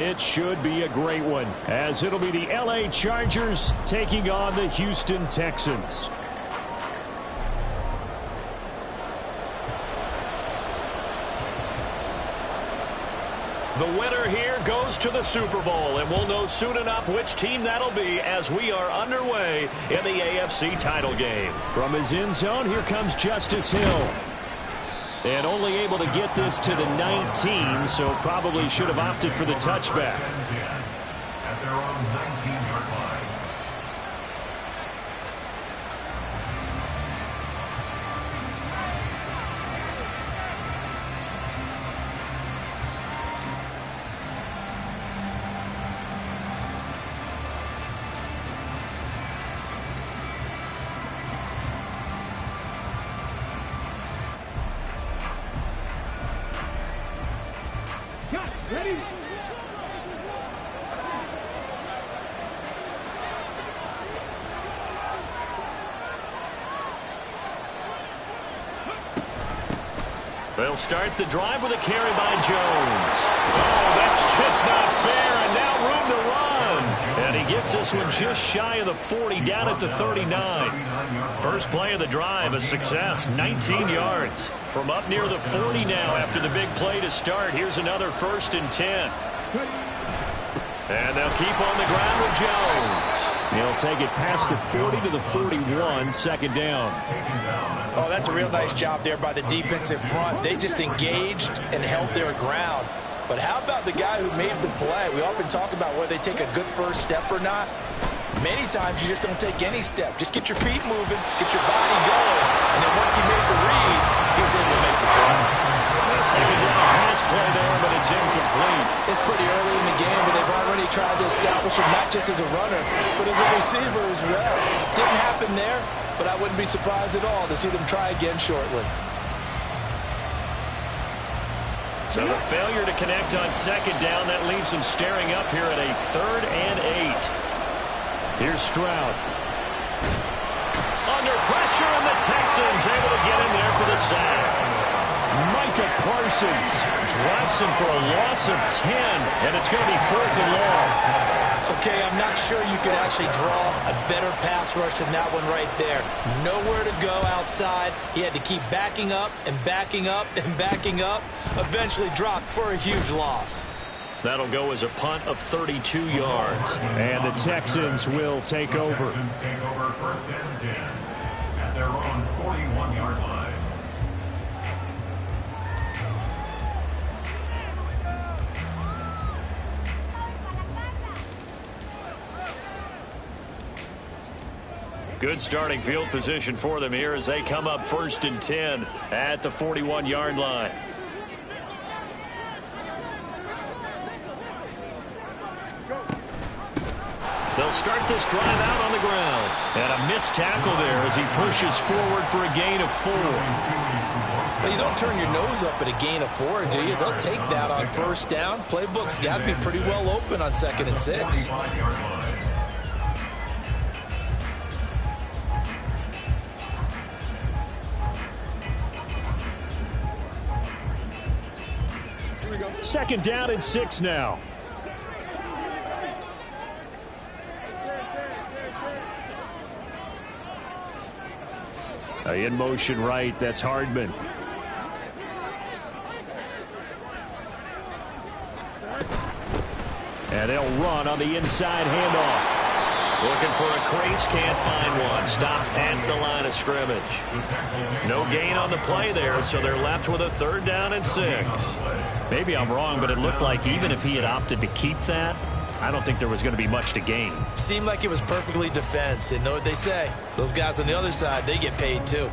It should be a great one, as it'll be the L.A. Chargers taking on the Houston Texans. The winner here goes to the Super Bowl, and we'll know soon enough which team that'll be as we are underway in the AFC title game. From his end zone, here comes Justice Hill. And only able to get this to the 19, so probably should have opted for the touchback. At their own 19-yard line. Ready? They'll start the drive with a carry by Jones. Oh, that's just not fair, and now room to run. And he gets this one just shy of the 40, down at the 39. First play of the drive, a success, 19 yards. From up near the 40 now after the big play to start. Here's another 1st and 10. And they'll keep on the ground with Jones. He'll take it past the 40 to the 41, 2nd down. Oh, that's a real nice job there by the defensive front. They just engaged and held their ground. But how about the guy who made the play? We often talk about whether they take a good first step or not. Many times you just don't take any step. Just get your feet moving, get your body going. And then once he made the read, he was able to make the play. A 2nd down pass play there, but it's incomplete. It's pretty early in the game, but they've already tried to establish him not just as a runner, but as a receiver as well. Didn't happen there, but I wouldn't be surprised at all to see them try again shortly. So the failure to connect on 2nd down, that leaves them staring up here at a 3rd and 8. Here's Stroud. Under pressure, and the Texans able to get in there for the sack. Micah Parsons drops him for a loss of 10, and it's going to be 4th and long. Okay, I'm not sure you could actually draw a better pass rush than that one right there. Nowhere to go outside. He had to keep backing up and backing up and backing up. Eventually dropped for a huge loss. That'll go as a punt of 32 yards. And the Texans will take over. Texans take over 1st and 10 at their own 41-yard line. Good starting field position for them here as they come up 1st and 10 at the 41-yard line. They'll start this drive out on the ground. And a missed tackle there as he pushes forward for a gain of 4. Well, you don't turn your nose up at a gain of 4, do you? They'll take that on 1st down. Playbook's got to be pretty well open on 2nd and 6. Second down and 6 now. In motion right, that's Hardman. And they'll run on the inside handoff. Looking for a crease, can't find one. Stopped at the line of scrimmage. No gain on the play there, so they're left with a 3rd down and 6. Maybe I'm wrong, but it looked like even if he had opted to keep that, I don't think there was going to be much to gain. Seemed like it was perfectly defense. And know what they say? Those guys on the other side, they get paid too.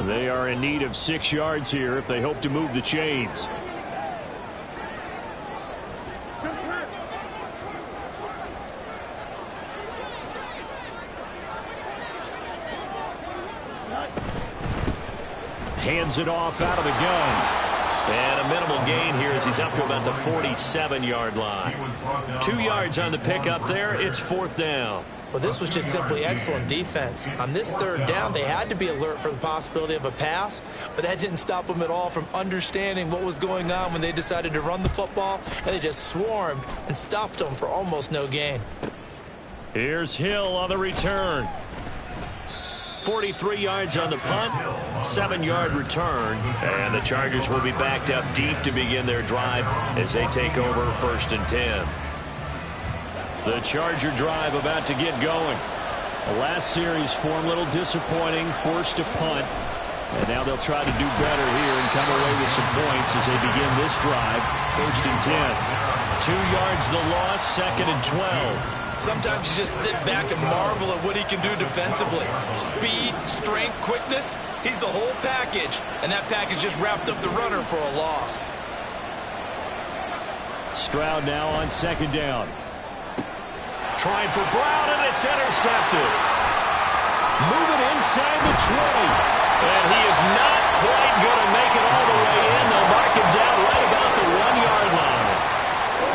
They are in need of 6 yards here if they hope to move the chains. Hands it off out of the gun. And a minimal gain here as he's up to about the 47-yard line. 2 yards on the pickup there. It's 4th down. Well, this was just simply excellent defense. On this third down, they had to be alert for the possibility of a pass, but that didn't stop them at all from understanding what was going on when they decided to run the football, and they just swarmed and stuffed them for almost no gain. Here's Hill on the return. 43 yards on the punt, 7-yard return, and the Chargers will be backed up deep to begin their drive as they take over 1st and 10. The Charger drive about to get going. The last series form a little disappointing, forced to punt, and now they'll try to do better here and come away with some points as they begin this drive, 1st and 10. 2 yards the loss, 2nd and 12. Sometimes you just sit back and marvel at what he can do defensively. Speed, strength, quickness, he's the whole package. And that package just wrapped up the runner for a loss. Stroud now on 2nd down. Trying for Brown, and it's intercepted. Moving inside the 20. And he is not quite going to make it all the way in. They'll mark him down right about the 1-yard line.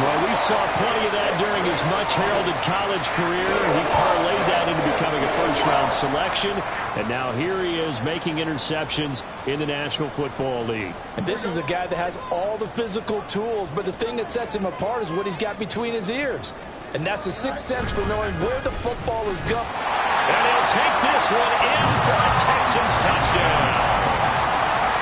Well, we saw plenty of that during his much-heralded college career. He parlayed that into becoming a first-round selection, and now here he is making interceptions in the National Football League. And this is a guy that has all the physical tools, but the thing that sets him apart is what he's got between his ears. And that's the sixth sense for knowing where the football is going. And he'll take this one in for a Texans touchdown.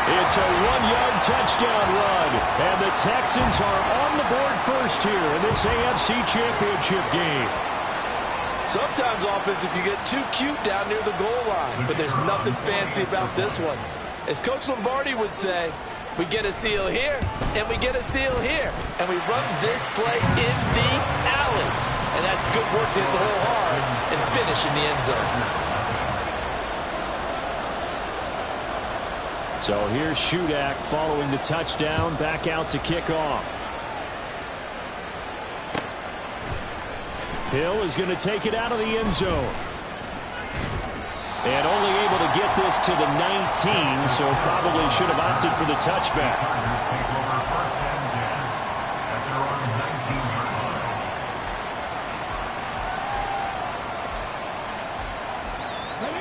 It's a 1-yard touchdown run, and the Texans are on the board first here in this AFC Championship game. Sometimes offense can get too cute down near the goal line, but there's nothing fancy about this one. As Coach Lombardi would say, we get a seal here, and we get a seal here, and we run this play in the alley. And that's good work to hit the hole hard and finish in the end zone. So here's Shudak following the touchdown, back out to kick off. Hill is going to take it out of the end zone. And only able to get this to the 19, so probably should have opted for the touchback.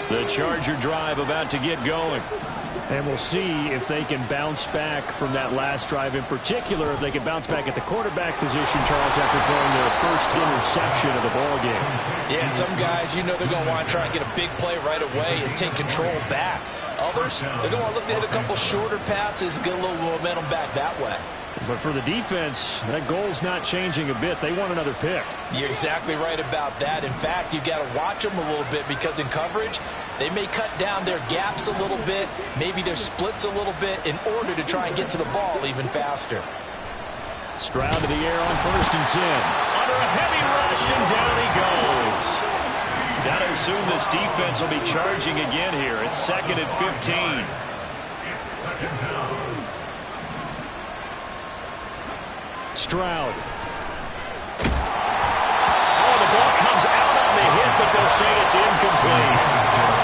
The Charger drive about to get going. And we'll see if they can bounce back from that last drive in particular, if they can bounce back at the quarterback position, Charles, after throwing their first interception of the ball game. Yeah, and some guys, you know they're going to want to try and get a big play right away and take control back. Others, they're going to want to look to hit a couple shorter passes, get a little momentum back that way. But for the defense, that goal's not changing a bit. They want another pick. You're exactly right about that. In fact, you've got to watch them a little bit because in coverage, they may cut down their gaps a little bit, maybe their splits a little bit in order to try and get to the ball even faster. Stroud to the air on 1st and 10. Under a heavy rush, and down he goes. Gotta assume this defense will be charging again here. It's 2nd and 15. Stroud. Oh, the ball comes out on the hit, but they'll say it's incomplete.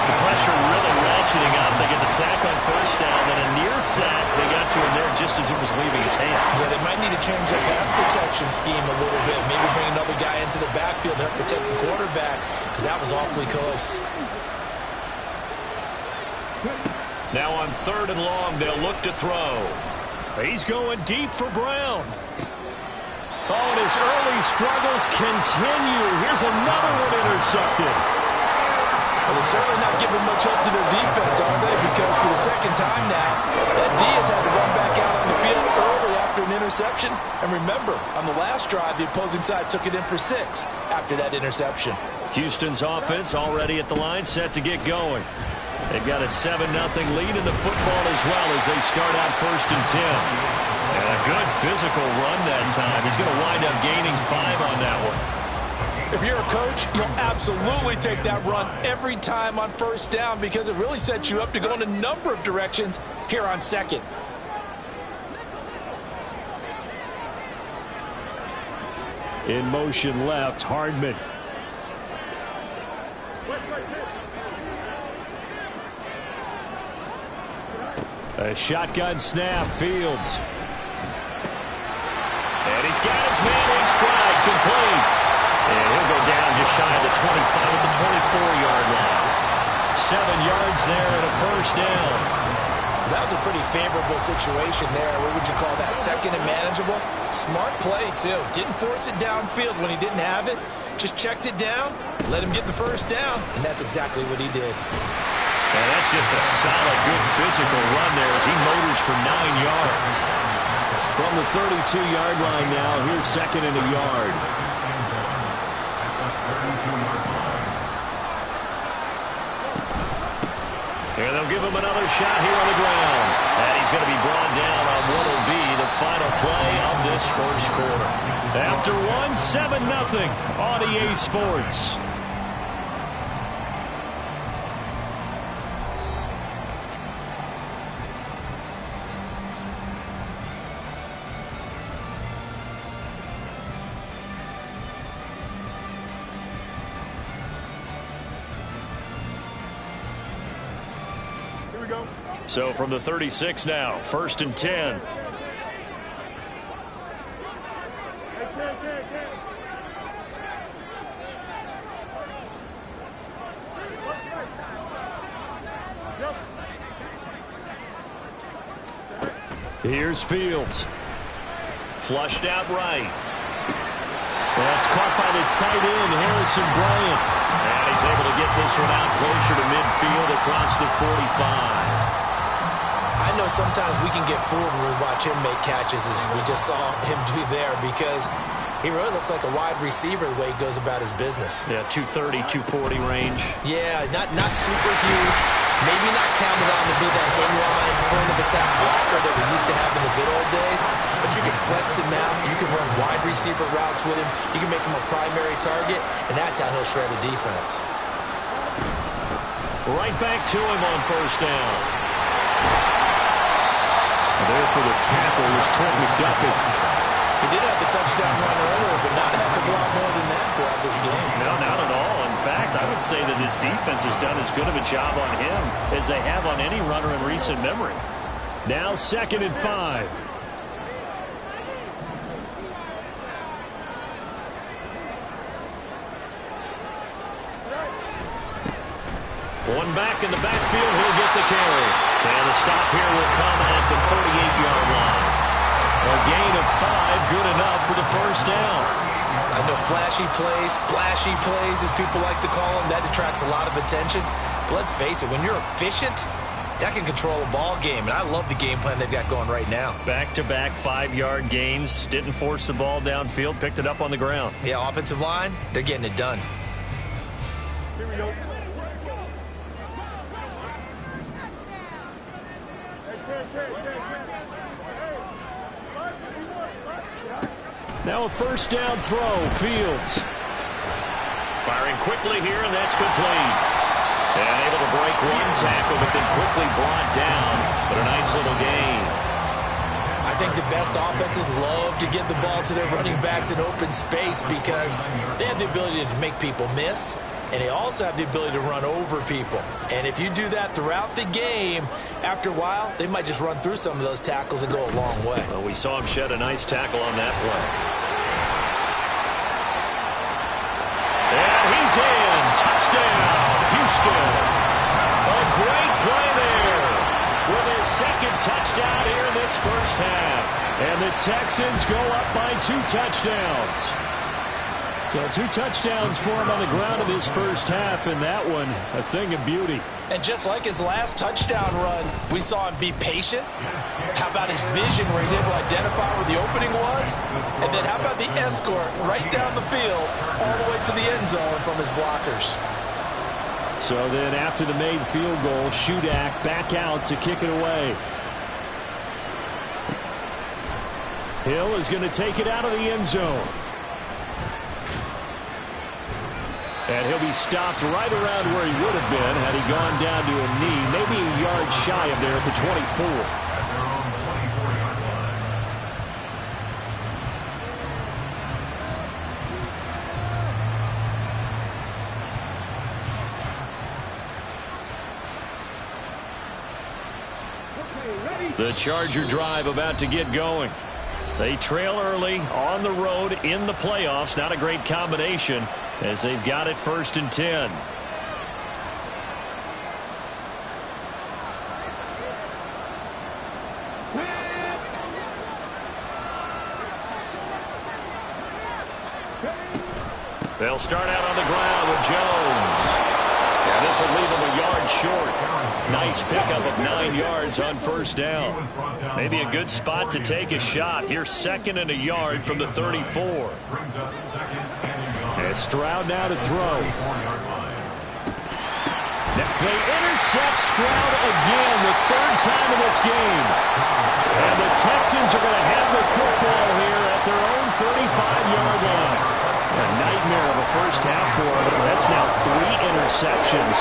The pressure really ratcheting up. They get the sack on 1st down, then a near sack. They got to him there just as it was leaving his hand. Yeah, they might need to change their pass protection scheme a little bit. Maybe bring another guy into the backfield to help protect the quarterback, because that was awfully close. Now on 3rd and long, they'll look to throw. He's going deep for Brown. Oh, and his early struggles continue. Here's another one intercepted. Well, they're certainly not giving much help to their defense, are they? Because for the second time now, that D has had to run back out on the field early after an interception. And remember, on the last drive, the opposing side took it in for 6 after that interception. Houston's offense already at the line, set to get going. They've got a 7-0 lead in the football as well as they start out 1st and 10. And a good physical run that time. He's going to wind up gaining 5 on that one. If you're a coach, you'll absolutely take that run every time on 1st down because it really sets you up to go in a number of directions here on 2nd. In motion left, Hardman. A shotgun snap, Fields. And he's got his man in stride, complete. And he'll go down just shy of the 25 at the 24-yard line. 7 yards there and a first down. That was a pretty favorable situation there. What would you call that? Second and manageable? Smart play, too. Didn't force it downfield when he didn't have it. Just checked it down, let him get the first down, and that's exactly what he did. And that's just a solid, good physical run there as he motors for 9 yards. From the 32-yard line now, here's second and a yard. And they'll give him another shot here on the ground. And he's going to be brought down on what will be the final play of this first quarter. After one, 7-0 on EA Sports. So from the 36 now, 1st and 10. Here's Fields. Flushed out right. That's caught by the tight end, Harrison Bryant. And he's able to get this one out closer to midfield across the 45. I know sometimes we can get fooled when we watch him make catches, as we just saw him do there, because he really looks like a wide receiver the way he goes about his business. Yeah, 230, 240 range. Yeah, not super huge. Maybe not counted on to be that inline point of attack blocker that we used to have in the good old days, but you can flex him out. You can run wide receiver routes with him. You can make him a primary target, and that's how he'll shred a defense. Right back to him on first down. There for the tackle was Trent McDuffie. He did have the touchdown run earlier, but not a heck of a lot more than that throughout this game. No, not at all. In fact, I would say that this defense has done as good of a job on him as they have on any runner in recent memory. Now 2nd and 5. One back in the backfield, he'll get the carry. And the stop here will come at the 38-yard line. A gain of 5, good enough for the first down. I know flashy plays, splashy plays, as people like to call them, that attracts a lot of attention. But let's face it, when you're efficient, that can control a ball game. And I love the game plan they've got going right now. Back-to-back 5-yard gains. Didn't force the ball downfield, picked it up on the ground. Yeah, offensive line, they're getting it done. Here we go. Now a first down throw, Fields. Firing quickly here, and that's complete. And able to break one tackle, but then quickly brought down. But a nice little gain. I think the best offenses love to get the ball to their running backs in open space because they have the ability to make people miss, and they also have the ability to run over people. And if you do that throughout the game, after a while, they might just run through some of those tackles and go a long way. Well, we saw him shed a nice tackle on that play. And he's in. Touchdown, Houston. A great play there with his second touchdown here in this first half. And the Texans go up by 2 touchdowns. So 2 touchdowns for him on the ground in this first half, and that one a thing of beauty. And just like his last touchdown run, we saw him be patient. How about his vision where he's able to identify where the opening was? And then how about the escort right down the field all the way to the end zone from his blockers? So then after the made field goal, Shudak back out to kick it away. Hill is going to take it out of the end zone. And he'll be stopped right around where he would have been had he gone down to a knee, maybe a yard shy of there at the 24. The Charger drive about to get going. They trail early on the road in the playoffs. Not a great combination as they've got it 1st and 10. They'll start out on the ground with Jones. And this will leave him a yard short. Nice pickup of 9 yards on 1st down. Maybe a good spot to take a shot. Here's 2nd and a yard from the 34. And Stroud now to throw. They intercept Stroud again, the 3rd time in this game. And the Texans are going to have the football here at their own 35-yard line. A nightmare of a first half for him. That's now 3 interceptions.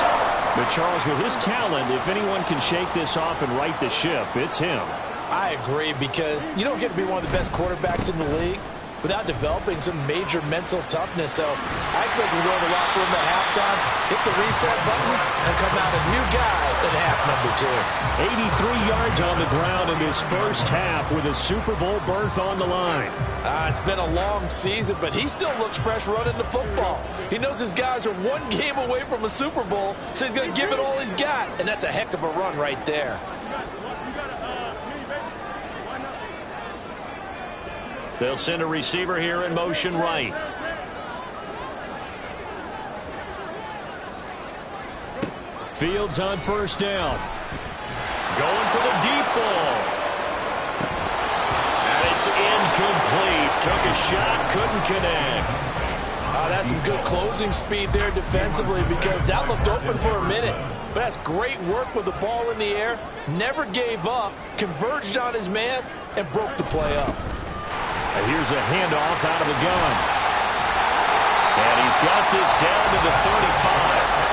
But Charles, with his talent, if anyone can shake this off and right the ship, it's him. I agree, because you don't get to be one of the best quarterbacks in the league without developing some major mental toughness. So I expect him to go in the locker room at halftime, hit the reset button, and come out a new guy in half number 2. 83 yards on the ground in his first half with a Super Bowl berth on the line. It's been a long season, but he still looks fresh running the football. He knows his guys are 1 game away from a Super Bowl, so he's going to give it all he's got, and that's a heck of a run right there. They'll send a receiver here in motion right. Fields on 1st down. Going for the deep ball. And it's incomplete. Took a shot, couldn't connect. That's some good closing speed there defensively, because that looked open for a minute. But that's great work with the ball in the air. Never gave up, converged on his man, and broke the play up. Here's a handoff out of the gun. And he's got this down to the 35.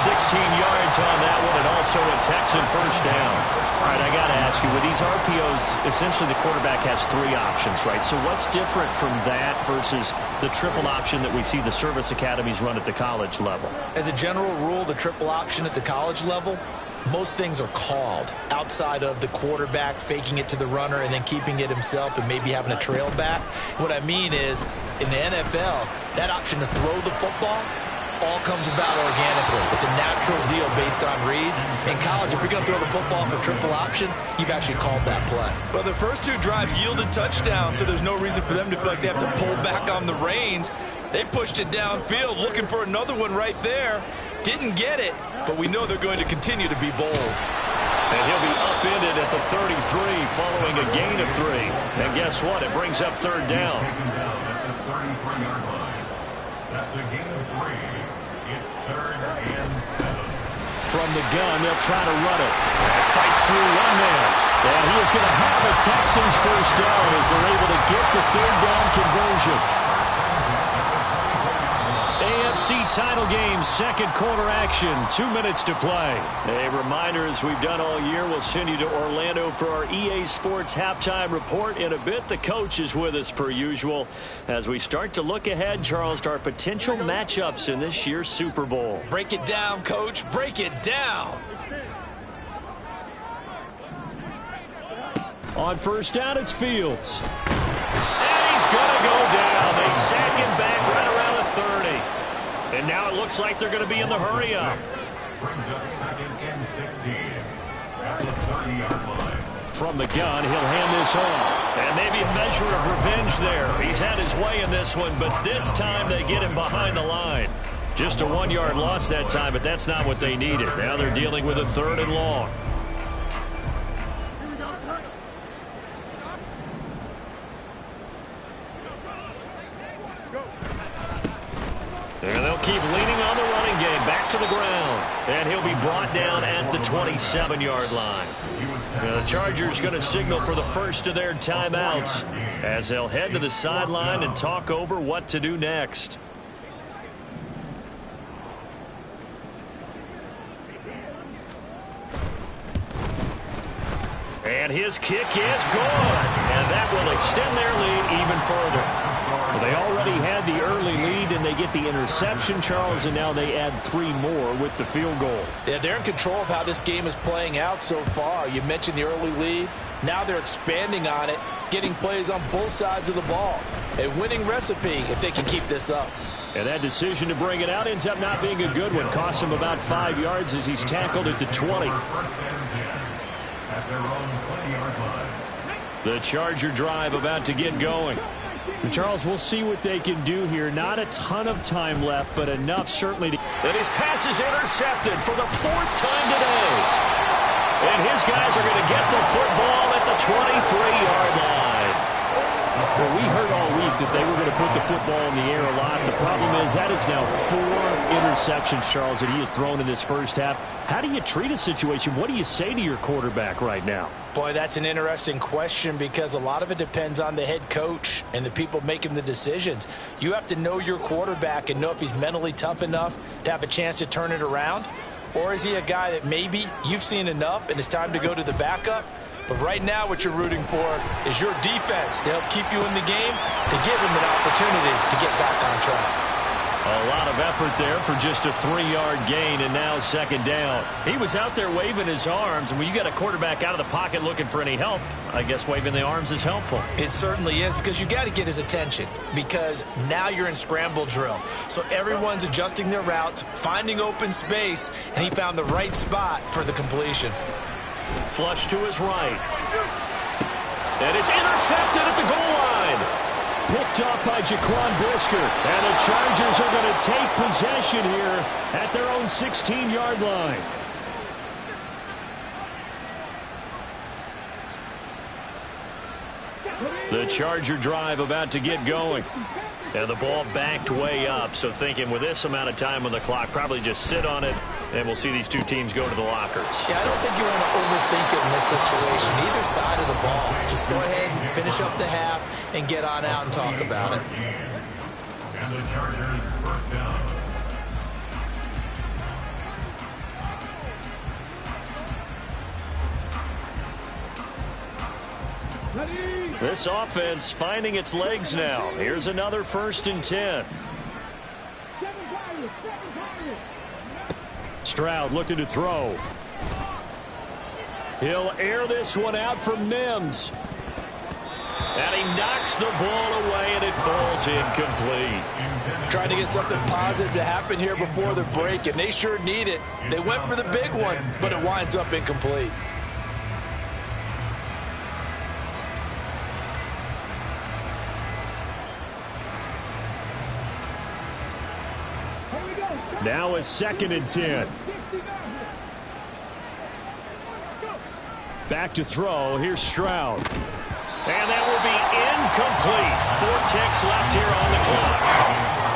16 yards on that one, and also a Texan 1st down. All right, I got to ask you, with these RPOs, essentially the quarterback has 3 options, right? So what's different from that versus the triple option that we see the service academies run at the college level? As a general rule, the triple option at the college level, most things are called outside of the quarterback faking it to the runner and then keeping it himself and maybe having a trail back. What I mean is, in the NFL, that option to throw the football all comes about organically. It's a natural deal based on reads. In college, if you're going to throw the football for triple option, you've actually called that play. Well, the first 2 drives yielded touchdowns, so there's no reason for them to feel like they have to pull back on the reins. They pushed it downfield, looking for another one right there. Didn't get it, but we know they're going to continue to be bold. And he'll be upended at the 33 following a gain of 3. And guess what? It brings up 3rd down. That's a gain of 3. It's 3rd and 7. From the gun, they'll try to run it. And fights through 1 man. And he is going to have the Texans 1st down as they're able to get the 3rd down conversion. AFC title game, 2nd quarter action, 2 minutes to play. A reminder, as we've done all year, we'll send you to Orlando for our EA Sports halftime report in a bit. The coach is with us per usual as we start to look ahead, Charles, to our potential matchups in this year's Super Bowl. Break it down, Coach. Break it down. On 1st down, it's Fields. And he's going to go down. They sack him back right around the 30. And now it looks like they're going to be in the hurry-up. Brings up 2nd and 16 at the 30-yard line. From the gun, he'll hand this off. And maybe a measure of revenge there. He's had his way in this one, but this time they get him behind the line. Just a 1-yard loss that time, but that's not what they needed. Now they're dealing with a 3rd and long. And they'll keep leaning on the running game. Back to the ground. And he'll be brought down at the 27-yard line. Now the Chargers going to signal for the first of their timeouts as they'll head to the sideline and talk over what to do next. And his kick is good. And that will extend their lead even further. Well, they already had the early lead, and they get the interception, Charles, and now they add 3 more with the field goal. Yeah, they're in control of how this game is playing out so far. You mentioned the early lead. Now they're expanding on it. getting plays on both sides of the ball. A winning recipe if they can keep this up. And that decision to bring it out ends up not being a good one. Costs him about 5 yards as he's tackled at the 20. The Charger drive about to get going. And Charles, we'll see what they can do here. Not a ton of time left, but enough certainly to... And his pass is intercepted for the 4th time today. And his guys are going to get the football at the 23-yard line. Well, we heard all week that they were going to put the football in the air a lot. The problem is that is now 4 interceptions, Charles, that he has thrown in this first half. How do you treat a situation? What do you say to your quarterback right now? Boy, that's an interesting question because a lot of it depends on the head coach and the people making the decisions. You have to know your quarterback and know if he's mentally tough enough to have a chance to turn it around. Or is he a guy that maybe you've seen enough and it's time to go to the backup? But right now what you're rooting for is your defense to help keep you in the game, to give him an opportunity to get back on track. A lot of effort there for just a 3-yard gain, and now 2nd down. He was out there waving his arms, and when you got a quarterback out of the pocket looking for any help, I guess waving the arms is helpful. It certainly is, because you got to get his attention, because now you're in scramble drill. So everyone's adjusting their routes, finding open space, and he found the right spot for the completion. Flush to his right. And it's intercepted at the goal line. Picked up by Jaquan Brisker. And the Chargers are going to take possession here at their own 16-yard line. The Charger drive about to get going. And the ball backed way up. So thinking with this amount of time on the clock, probably just sit on it, and we'll see these two teams go to the lockers. Yeah, I don't think you want to overthink it in this situation. Either side of the ball. Just go ahead and finish up the half and get on out and talk about it. And the Chargers first down. This offense finding its legs now. Here's another 1st and 10. Stroud looking to throw. He'll air this one out for Mims. And he knocks the ball away, and it falls incomplete. Trying to get something positive to happen here before the break, and they sure need it. They went for the big one, but it winds up incomplete. Now a 2nd and 10. Back to throw. Here's Stroud. And that will be incomplete. 4 ticks left here on the clock.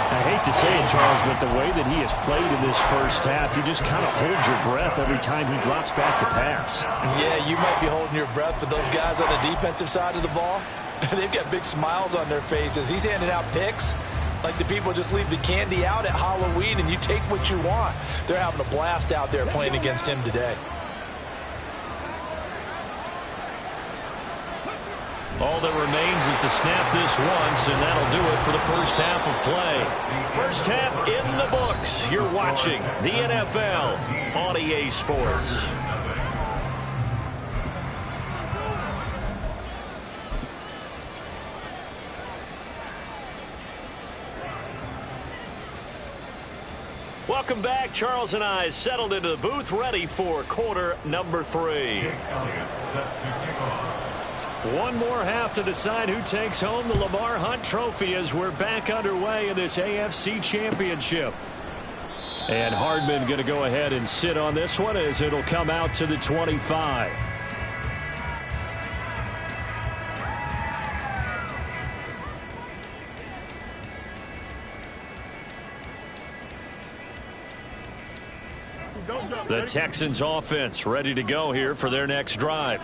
I hate to say it, Charles, but the way that he has played in this first half, you just kind of hold your breath every time he drops back to pass. Yeah, you might be holding your breath, but those guys on the defensive side of the ball, they've got big smiles on their faces. He's handing out picks like the people just leave the candy out at Halloween and you take what you want. They're having a blast out there playing against him today. All that remains is to snap this once, and that'll do it for the first half of play. First half in the books. You're watching the NFL on EA Sports. Welcome back. Charles and I settled into the booth, ready for quarter number 3. One more half to decide who takes home the Lamar Hunt Trophy as we're back underway in this AFC Championship. And Hardman going to go ahead and sit on this one as it'll come out to the 25. The Texans offense ready to go here for their next drive.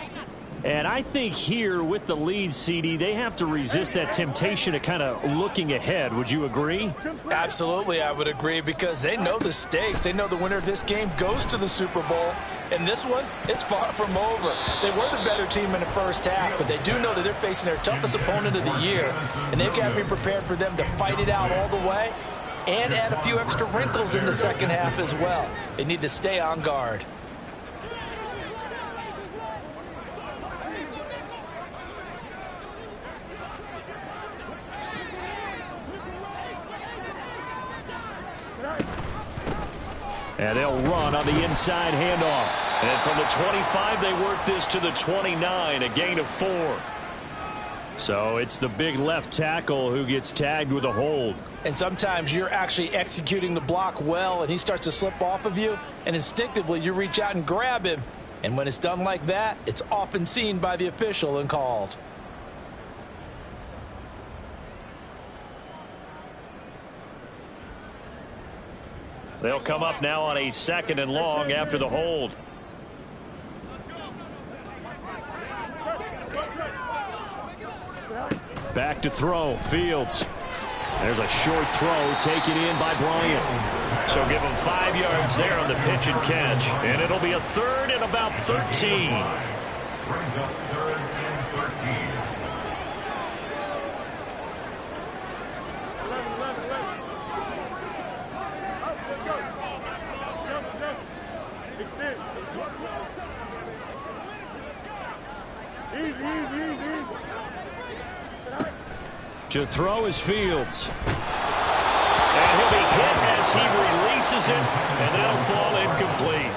And I think here with the lead, CD, they have to resist that temptation of kind of looking ahead. Would you agree? Absolutely, I would agree, because they know the stakes. They know the winner of this game goes to the Super Bowl. And this one, it's far from over. They were the better team in the first half, but they do know that they're facing their toughest opponent of the year. And they've got to be prepared for them to fight it out all the way and add a few extra wrinkles in the second half as well. They need to stay on guard. And they'll run on the inside handoff. And from the 25, they work this to the 29, a gain of 4. So it's the big left tackle who gets tagged with a hold. And sometimes you're actually executing the block well, and he starts to slip off of you, and instinctively you reach out and grab him. And when it's done like that, it's often seen by the official and called. They'll come up now on a 2nd and long after the hold. Back to throw. Fields. There's a short throw taken in by Bryant. So give him 5 yards there on the pitch and catch. And it'll be a 3rd and about 13. Brings up 3rd and 13. To throw is Fields. And he'll be hit as he releases it, and that'll fall incomplete.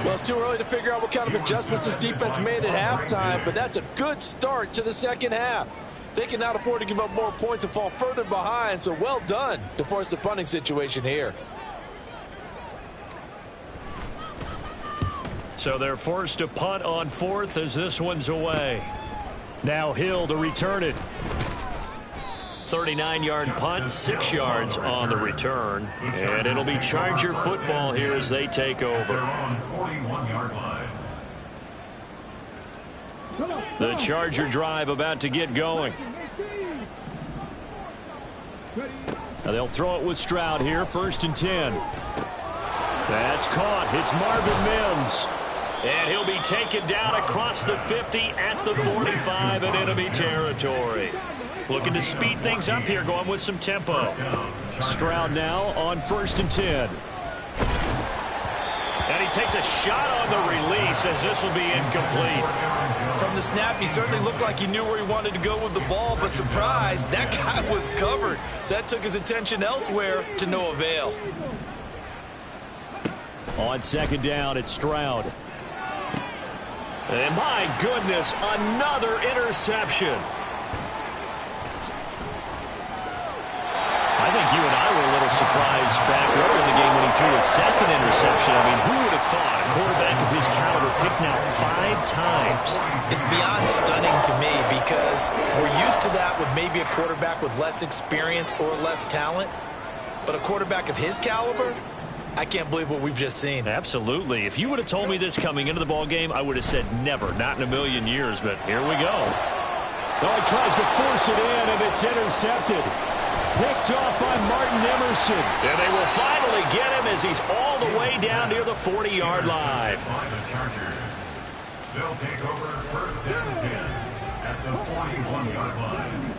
Well, it's too early to figure out what kind of adjustments this defense made at halftime, but that's a good start to the second half. They can not afford to give up more points and fall further behind, so well done to force the punting situation here. So they're forced to punt on 4th as this one's away. Now Hill to return it. 39-yard punt, 6 yards on the return. And it'll be Charger football here as they take over. On 41-yard line. The Charger drive about to get going. Now they'll throw it with Stroud here, 1st and 10. That's caught. It's Marvin Mims. And he'll be taken down across the 50 at the 45 in enemy territory. Looking to speed things up here, going with some tempo. Stroud now on 1st and 10. And he takes a shot on the release as this will be incomplete. From the snap, he certainly looked like he knew where he wanted to go with the ball, but surprise, that guy was covered. So that took his attention elsewhere to no avail. On 2nd down, it's Stroud. And my goodness, another interception. I think you and I were a little surprised back early in the game when he threw a 2nd interception. I mean, who would have thought a quarterback of his caliber picked out 5 times? It's beyond stunning to me because we're used to that with maybe a quarterback with less experience or less talent. But a quarterback of his caliber, I can't believe what we've just seen. Absolutely. If you would have told me this coming into the ball game, I would have said never, not in a million years. But here we go. Oh, he tries to force it in, and it's intercepted. Picked off by Martin Emerson. And they will finally get him as he's all the way down near the 40-yard line. By the Chargers. They'll take over 1st and 10 at the 41-yard line.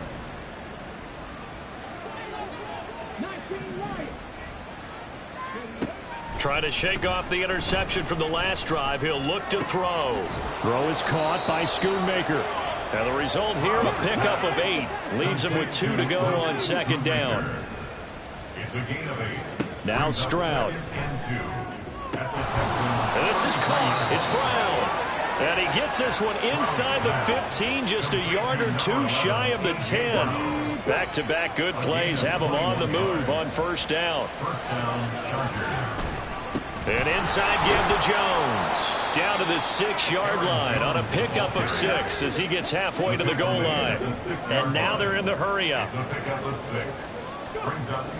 Trying to shake off the interception from the last drive. He'll look to throw. Throw is caught by Schoonmaker. And the result here, a pickup of 8. Leaves him with 2 to go on 2nd down. It's a gain of 8. Now Stroud. And this is caught. It's Brown. And he gets this one inside the 15, just a yard or 2 shy of the 10. Back-to-back good plays have him on the move on 1st down. 1st down, Chargers. And inside give to Jones. Down to the 6-yard line on a pickup of 6 as he gets halfway to the goal line. And now they're in the hurry-up.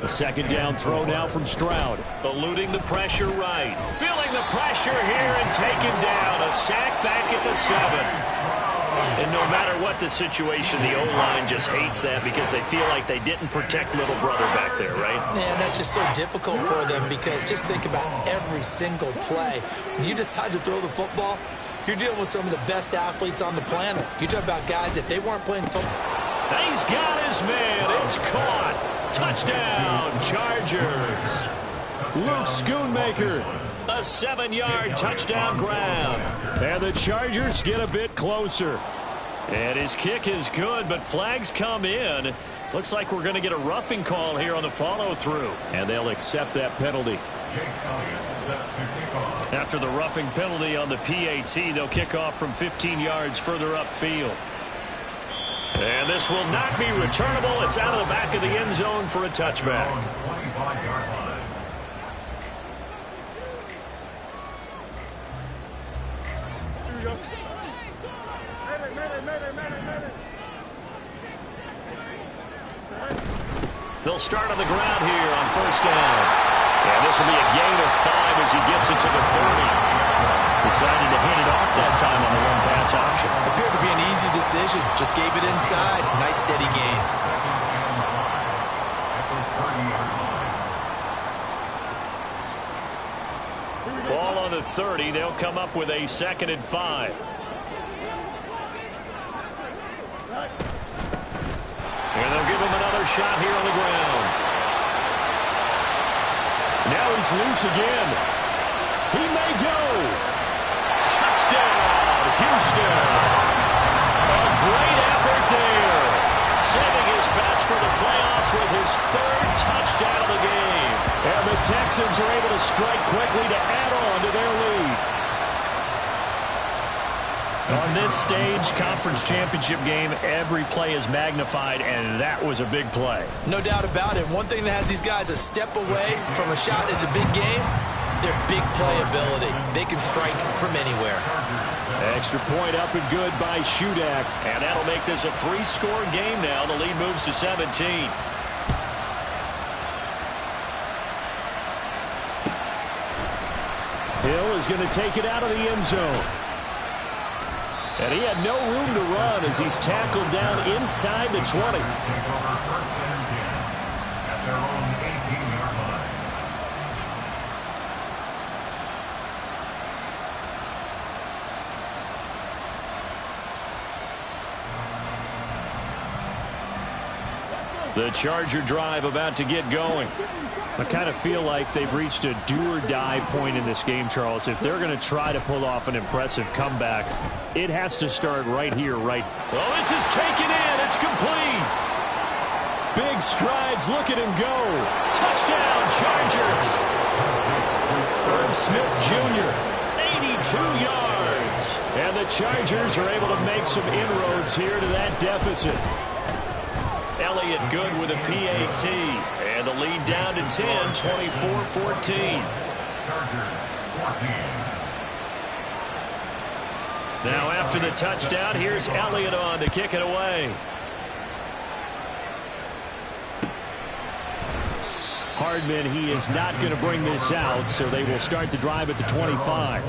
The 2nd down throw now from Stroud. Eluding the pressure right. Feeling the pressure here and taken down. A sack back at the 7. And no matter what the situation, the O-line just hates that because they feel like they didn't protect little brother back there, right? Man, that's just so difficult for them because just think about every single play. When you decide to throw the football, you're dealing with some of the best athletes on the planet. You talk about guys, if they weren't playing football. He's got his man. It's caught. Touchdown, Chargers. Luke Schoonmaker. A 7-yard touchdown grab. And the Chargers get a bit closer. And his kick is good, but flags come in. Looks like we're going to get a roughing call here on the follow-through. And they'll accept that penalty. After the roughing penalty on the PAT, they'll kick off from 15 yards further upfield. And this will not be returnable. It's out of the back of the end zone for a touchback. They'll start on the ground here on first down. And this will be a gain of 5 as he gets it to the 30. Decided to hand it off that time on the one-pass option. Appeared to be an easy decision. Just gave it inside. Nice steady gain. Ball on the 30. They'll come up with a 2nd and 5. And they'll give him another shot here on the ground. Now he's loose again. He may go. Touchdown, Houston. A great effort there. Saving his best for the playoffs with his 3rd touchdown of the game. And the Texans are able to strike quickly to add on to their lead. On this stage, conference championship game, every play is magnified, and that was a big play. No doubt about it. One thing that has these guys a step away from a shot at the big game, their big playability. They can strike from anywhere. Extra point up and good by Shudak. And that'll make this a 3-score game now. The lead moves to 17. Hill is going to take it out of the end zone. And he had no room to run as he's tackled down inside the 20. The Charger drive about to get going. I kind of feel like they've reached a do-or-die point in this game, Charles. If they're going to try to pull off an impressive comeback, it has to start right here, right. Well, this is taken in. It's complete. Big strides. Look at him go. Touchdown, Chargers. Irv Smith Jr. 82 yards. And the Chargers are able to make some inroads here to that deficit. Elliott good with a PAT. And the lead down to 10, 24-14. Now after the touchdown, here's Elliott on to kick it away. Hardman, he is not going to bring this out, so they will start the drive at the 25.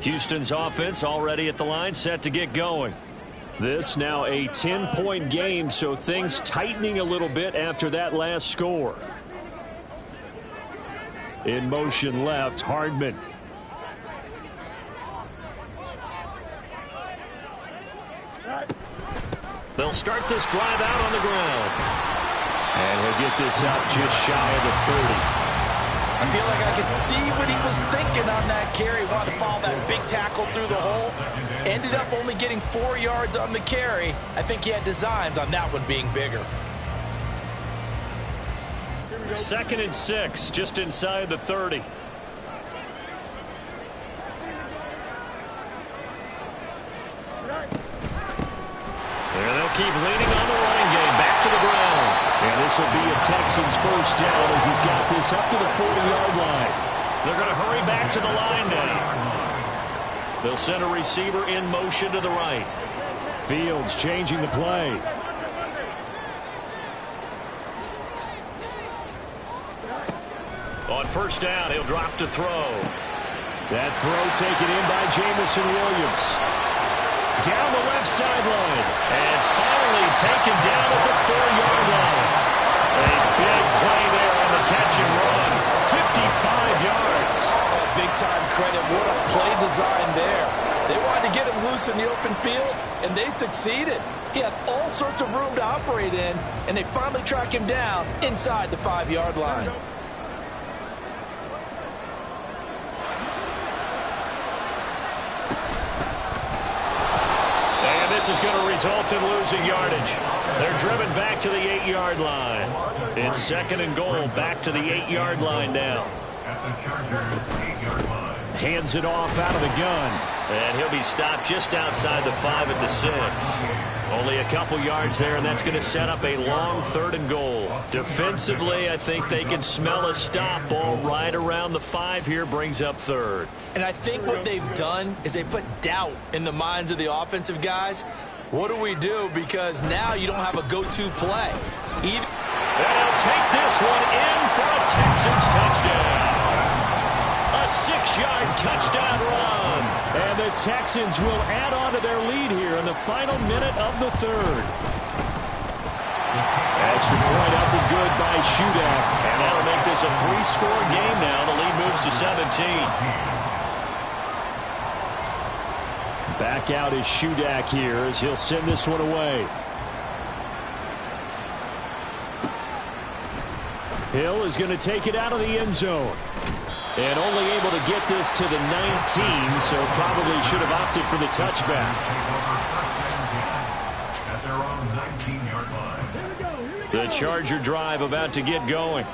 Houston's offense already at the line, set to get going. This now a 10-point game, so things tightening a little bit after that last score. In motion left, Hardman. They'll start this drive out on the ground. And he'll get this out just shy of the 30. I feel like I could see what he was thinking on that carry. Wanted to follow that big tackle through the hole. Ended up only getting 4 yards on the carry. I think he had designs on that one being bigger. 2nd and 6, just inside the 30. And they'll keep leaning on the running game. Back to the ground. And this will be a Texans first down as he's got this up to the 40-yard line. They're going to hurry back to the line now. They'll send a receiver in motion to the right. Fields changing the play. On first down, he'll drop to throw. That throw taken in by Jamison Williams. Down the left sideline. And finally taken down at the 4-yard line. A big play there on the catch and run. 55 yards. Big-time credit. What a play design there. They wanted to get him loose in the open field, and they succeeded. He had all sorts of room to operate in, and they finally track him down inside the 5-yard line. And this is going to result in losing yardage. They're driven back to the 8-yard line. It's 2nd and goal, back to the 8-yard line now. At the Chargers' 8-yard line. Hands it off out of the gun. And he'll be stopped just outside the 5 at the 6. Only a couple yards there, and that's going to set up a long 3rd and goal. Defensively, I think they can smell a stop. Ball right around the 5 here, brings up 3rd. And I think what they've done is they put doubt in the minds of the offensive guys. What do we do? Because now you don't have a go-to play. And he'll take this one in for a Texans touchdown. A 6-yard touchdown run. And the Texans will add on to their lead here in the final minute of the 3rd. Extra point up and good by Shudak. And that'll make this a 3-score game now. The lead moves to 17. Back out is Shudak here as he'll send this one away. Hill is going to take it out of the end zone. And only able to get this to the 19, so probably should have opted for the touchback. At their own 19-yard line. The Charger drive about to get going.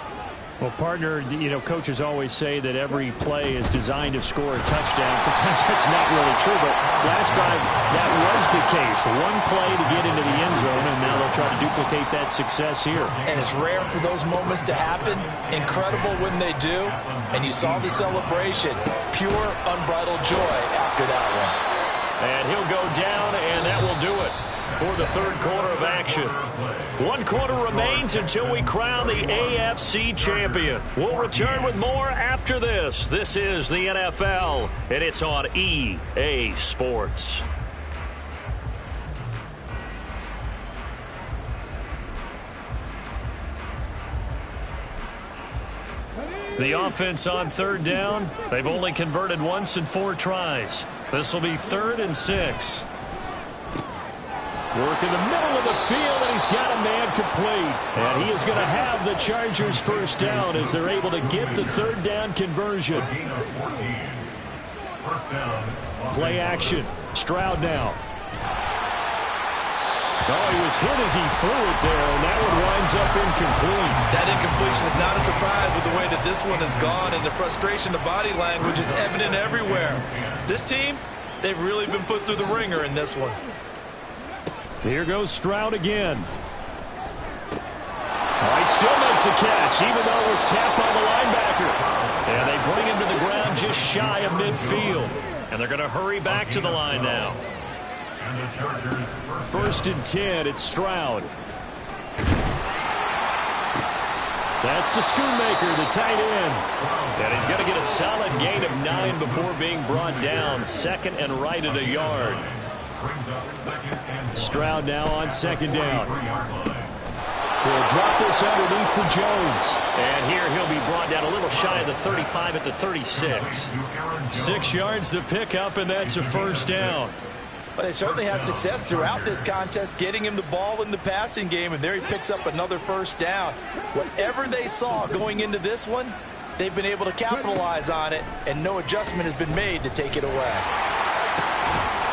Well, partner, you know, coaches always say that every play is designed to score a touchdown. Sometimes that's not really true, but last time that was the case. One play to get into the end zone, and now they'll try to duplicate that success here. And it's rare for those moments to happen. Incredible when they do. And you saw the celebration. Pure, unbridled joy after that one. And he'll go down, and that will do it for the 3rd quarter of action. 1 quarter remains until we crown the AFC champion. We'll return with more after this. This is the NFL, and it's on EA Sports. The offense on 3rd down. They've only converted once in 4 tries. This will be 3rd and 6. Work in the middle of the field, and he's got a man complete. And he is going to have the Chargers' first down as they're able to get the 3rd down conversion. First down. Play action. Stroud now. Oh, he was hit as he threw it there, and that one winds up incomplete. That incompletion is not a surprise with the way that this one has gone, and the frustration, the body language is evident everywhere. This team, they've really been put through the ringer in this one. Here goes Stroud again. Oh, he still makes a catch, even though it was tapped by the linebacker. And they bring him to the ground just shy of midfield. And they're going to hurry back to the line now. And the Chargers First and 10, it's Stroud. That's to Schoonmaker, the tight end. And he's going to get a solid gain of 9 before being brought down. 2nd and right at a yard. brings up 2nd and Stroud now on 2nd down. 3-yard line. He'll drop this underneath for Jones. And here he'll be brought down a little shy of the 35 at the 36. 6 yards to pick up, and that's a first down. But they certainly had success throughout this contest, getting him the ball in the passing game, and there he picks up another first down. Whatever they saw going into this one, they've been able to capitalize on it, and no adjustment has been made to take it away.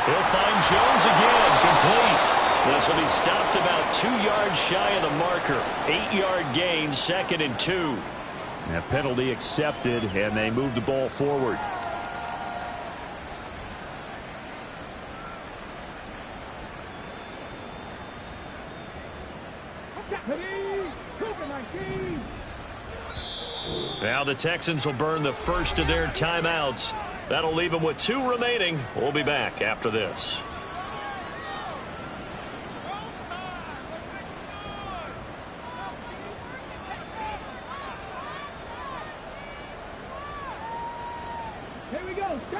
He'll find Jones again, complete. This will be stopped about 2 yards shy of the marker. 8-yard gain, 2nd and 2. That penalty accepted, and they move the ball forward. Now the Texans will burn the first of their timeouts. That'll leave them with 2 remaining. We'll be back after this.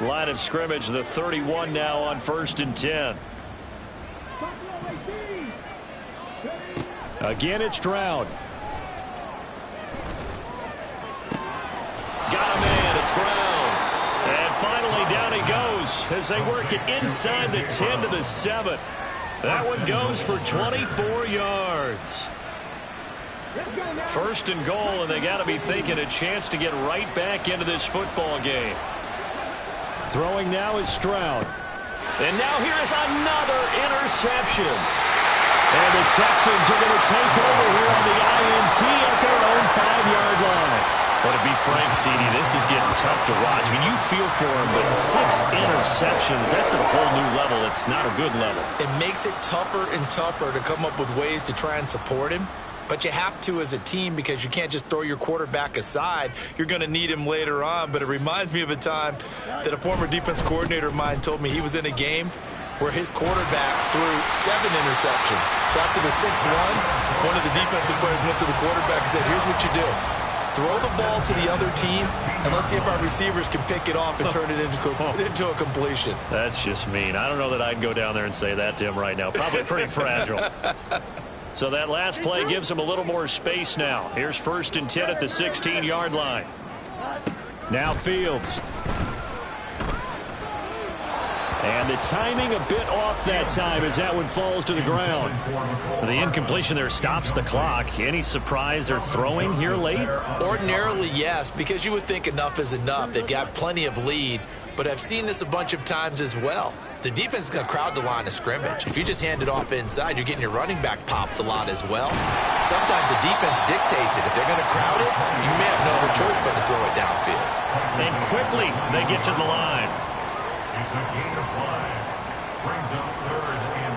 Line of scrimmage, the 31 now on 1st and 10. Again, it's Stroud. Got a man, it's Brown. And finally down he goes as they work it inside the 10 to the 7. That one goes for 24 yards. 1st and goal, and they got to be thinking a chance to get right back into this football game. Throwing now is Stroud. And now here is another interception. And the Texans are going to take over here on the INT at their own 5-yard line. But to be frank, CD, this is getting tough to watch. I mean, you feel for him, but 6 interceptions, that's at a whole new level. It's not a good level. It makes it tougher and tougher to come up with ways to try and support him. But you have to as a team because you can't just throw your quarterback aside. You're going to need him later on. But it reminds me of a time that a former defense coordinator of mine told me he was in a game where his quarterback threw 7 interceptions. So after the 6th one of the defensive players went to the quarterback and said, here's what you do. Throw the ball to the other team, and let's see if our receivers can pick it off and turn it into a completion. That's just mean. I don't know that I'd go down there and say that to him right now. Probably pretty fragile. So that last play gives him a little more space now. Here's 1st and 10 at the 16-yard line. Now Fields. And the timing a bit off that time as that one falls to the ground. The incompletion there stops the clock. Any surprise they're throwing here late? Ordinarily, yes, because you would think enough is enough. They've got plenty of lead, but I've seen this a bunch of times as well. The defense is going to crowd the line of scrimmage. If you just hand it off inside, you're getting your running back popped a lot as well. Sometimes the defense dictates it. If they're going to crowd it, you may have no other choice but to throw it downfield. And quickly they get to the line. It's a gain of 5. Brings up 3rd and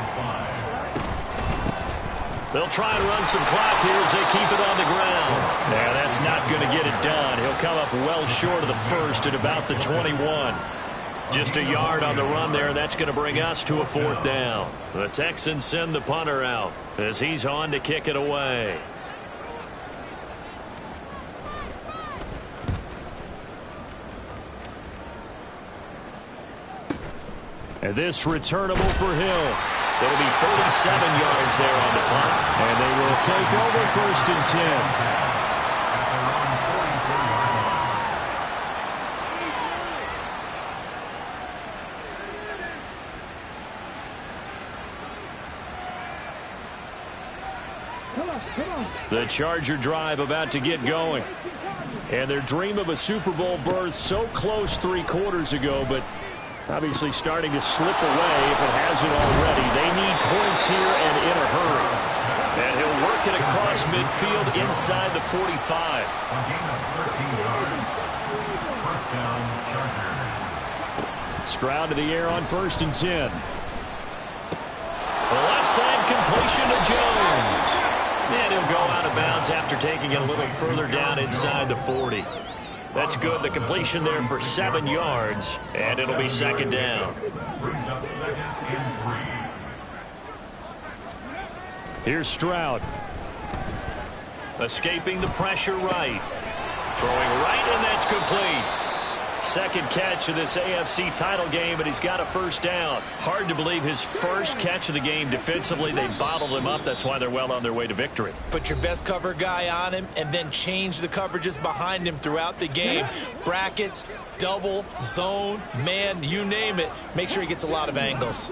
5. They'll try and run some clock here as they keep it on the ground. Yeah, that's not going to get it done. He'll come up well short of the 1st at about the 21. Just a yard on the run there. That's going to bring us to a 4th down. The Texans send the punter out as he's on to kick it away. And this returnable for Hill. It'll be 47 yards there on the punt. And they will take over 1st and 10. The Charger drive about to get going. And their dream of a Super Bowl berth so close 3 quarters ago, but obviously starting to slip away if it hasn't already. They need points here and in a hurry. And he'll work it across midfield inside the 45. A gain of 13 yards. 1st down, Chargers. Stroud to the air on 1st and 10. The left side completion to Jones. And he'll go out of bounds after taking it a little further down inside the 40. That's good. The completion there for 7 yards, and it'll be 2nd down. Brings up 2nd and 3. Here's Stroud. Escaping the pressure right. Throwing right, and that's complete. 2nd catch of this AFC title game, and he's got a 1st down. Hard to believe his 1st catch of the game defensively. They bottled him up. That's why they're well on their way to victory. Put your best cover guy on him and then change the coverages behind him throughout the game. Brackets, double, zone, man, you name it. Make sure he gets a lot of angles.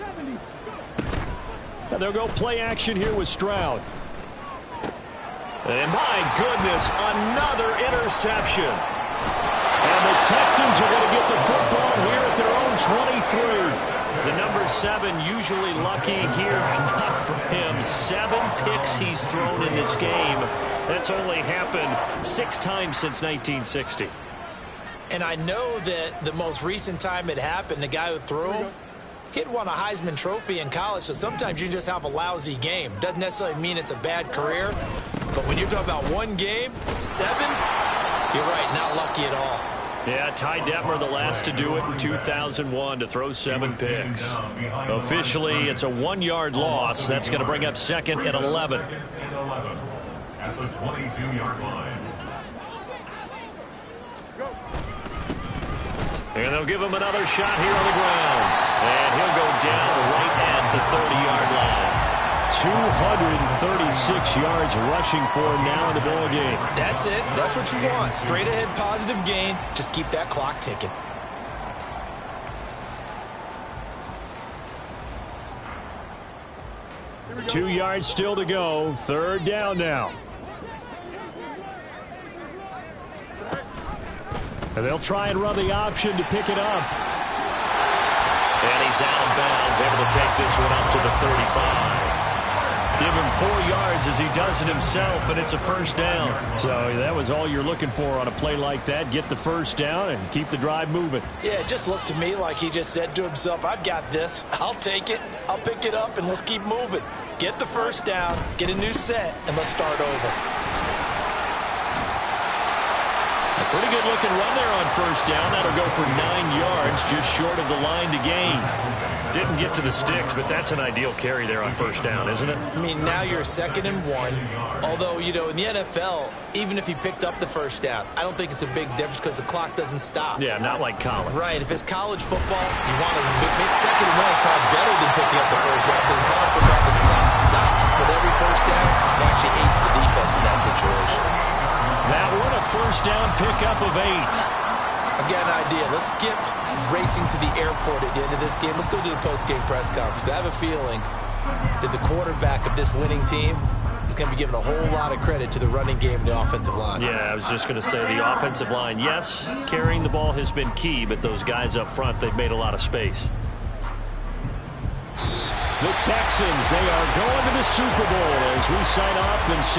And they'll go play action here with Stroud. And my goodness, another interception. And the Texans are going to get the football here at their own 23. The number 7 usually lucky here. Not for him. 7 picks he's thrown in this game. That's only happened 6 times since 1960. And I know that the most recent time it happened, the guy who threw him, he'd won a Heisman Trophy in college, so sometimes you just have a lousy game. Doesn't necessarily mean it's a bad career, but when you're talking about 1 game, 7, you're right, not lucky at all. Yeah, Ty Detmer, the last to do it in 2001, to throw 7 picks. Officially, it's a 1-yard loss. That's going to bring up 2nd and 11. At the 22-yard line. And they'll give him another shot here on the ground. And he'll go down right at the 30-yard line. 236 yards rushing for him now in the ball game. That's it. That's what you want. Straight ahead positive gain. Just keep that clock ticking. Two yards still to go. 3rd down now. And they'll try and run the option to pick it up. he's out of bounds, able to take this one up to the 35. Give him 4 yards as he does it himself, and it's a first down. So that was all you're looking for on a play like that. Get the first down and keep the drive moving. Yeah, it just looked to me like he just said to himself, I've got this. I'll take it. I'll pick it up, and let's keep moving. Get the first down, get a new set, and let's start over. A pretty good looking run there on first down. That'll go for 9 yards, just short of the line to gain. Didn't get to the sticks, but that's an ideal carry there on first down, isn't it? I mean, now you're 2nd and 1. Although, you know, in the NFL, even if he picked up the first down, I don't think it's a big difference because the clock doesn't stop. Yeah, not like college. Right. If it's college football, you want to make 2nd and 1 is probably better than picking up the first down because in college football, if the clock stops with every first down, it actually aids the defense in that situation. That one a first down pickup of 8. I've got an idea. Let's skip racing to the airport at the end of this game. Let's go to the post-game press conference. I have a feeling that the quarterback of this winning team is going to be given a whole lot of credit to the running game and the offensive line. Yeah, I was just going to say the offensive line, yes, carrying the ball has been key, but those guys up front, they've made a lot of space. The Texans, they are going to the Super Bowl as we sign off and see